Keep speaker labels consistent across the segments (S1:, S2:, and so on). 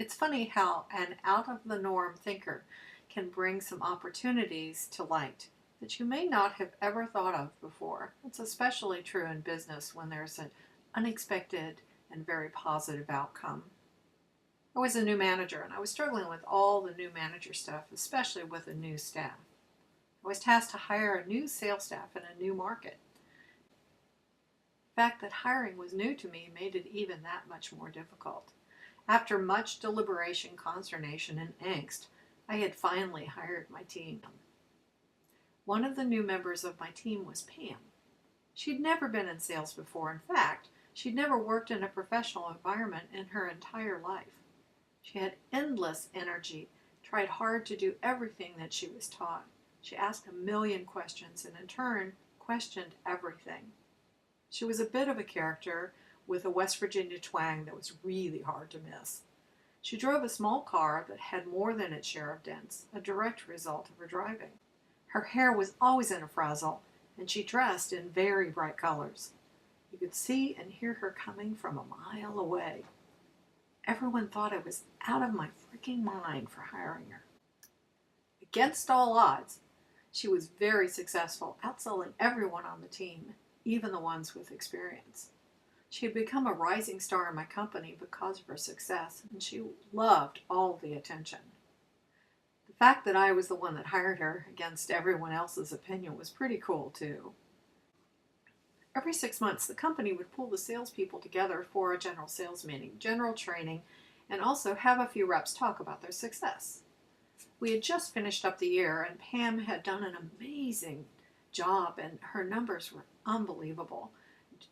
S1: It's funny how an out-of-the-norm thinker can bring some opportunities to light that you may not have ever thought of before. It's especially true in business when there's an unexpected and very positive outcome. I was a new manager and I was struggling with all the new manager stuff, especially with the new staff. I was tasked to hire a new sales staff in a new market. The fact that hiring was new to me made it even that much more difficult. After much deliberation, consternation, and angst, I had finally hired my team. One of the new members of my team was Pam. She'd never been in sales before. In fact, she'd never worked in a professional environment in her entire life. She had endless energy, tried hard to do everything that she was taught. She asked a million questions and in turn questioned everything. She was a bit of a character with a West Virginia twang that was really hard to miss. She drove a small car that had more than its share of dents, a direct result of her driving. Her hair was always in a frazzle, and she dressed in very bright colors. You could see and hear her coming from a mile away. Everyone thought I was out of my freaking mind for hiring her. Against all odds, she was very successful, outselling everyone on the team, even the ones with experience. She had become a rising star in my company because of her success, and she loved all the attention. The fact that I was the one that hired her against everyone else's opinion was pretty cool, too. Every 6 months, the company would pull the salespeople together for a general sales meeting, general training, and also have a few reps talk about their success. We had just finished up the year, and Pam had done an amazing job, and her numbers were unbelievable,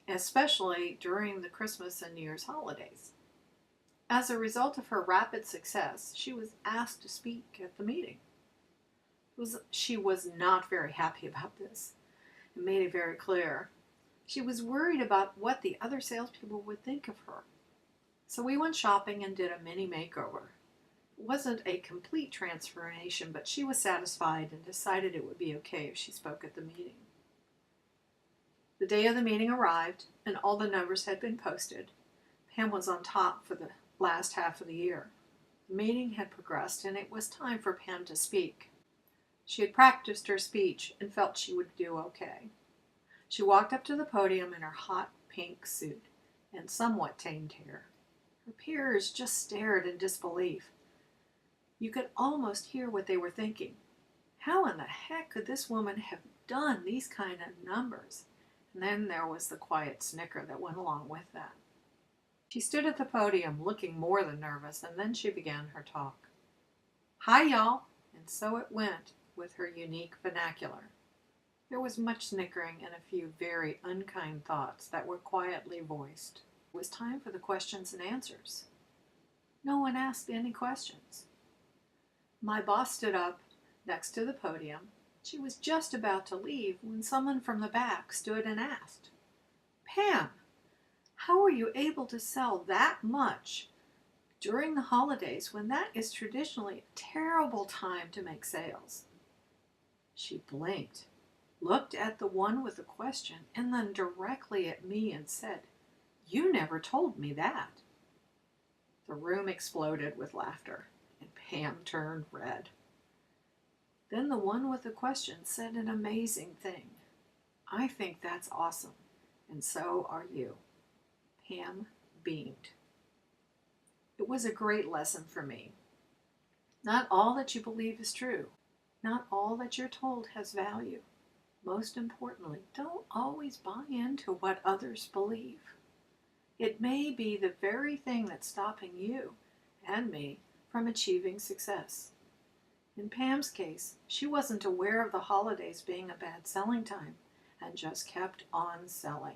S1: especially during the Christmas and New Year's holidays. As a result of her rapid success, she was asked to speak at the meeting. She was not very happy about this. It made it very clear. She was worried about what the other salespeople would think of her. So we went shopping and did a mini makeover. It wasn't a complete transformation, but she was satisfied and decided it would be okay if she spoke at the meeting. The day of the meeting arrived, and all the numbers had been posted. Pam was on top for the last half of the year. The meeting had progressed, and it was time for Pam to speak. She had practiced her speech and felt she would do okay. She walked up to the podium in her hot pink suit and somewhat tamed hair. Her peers just stared in disbelief. You could almost hear what they were thinking. How in the heck could this woman have done these kind of numbers? And then there was the quiet snicker that went along with that. She stood at the podium looking more than nervous, and then she began her talk. Hi, y'all, and so it went with her unique vernacular. There was much snickering and a few very unkind thoughts that were quietly voiced. It was time for the questions and answers. No one asked any questions. My boss stood up next to the podium. She was just about to leave when someone from the back stood and asked, Pam, how are you able to sell that much during the holidays when that is traditionally a terrible time to make sales? She blinked, looked at the one with the question, and then directly at me and said, You never told me that. The room exploded with laughter, and Pam turned red. Then the one with the question said an amazing thing. I think that's awesome, and so are you. Pam beamed. It was a great lesson for me. Not all that you believe is true. Not all that you're told has value. Most importantly, don't always buy into what others believe. It may be the very thing that's stopping you and me from achieving success. In Pam's case, she wasn't aware of the holidays being a bad selling time and just kept on selling.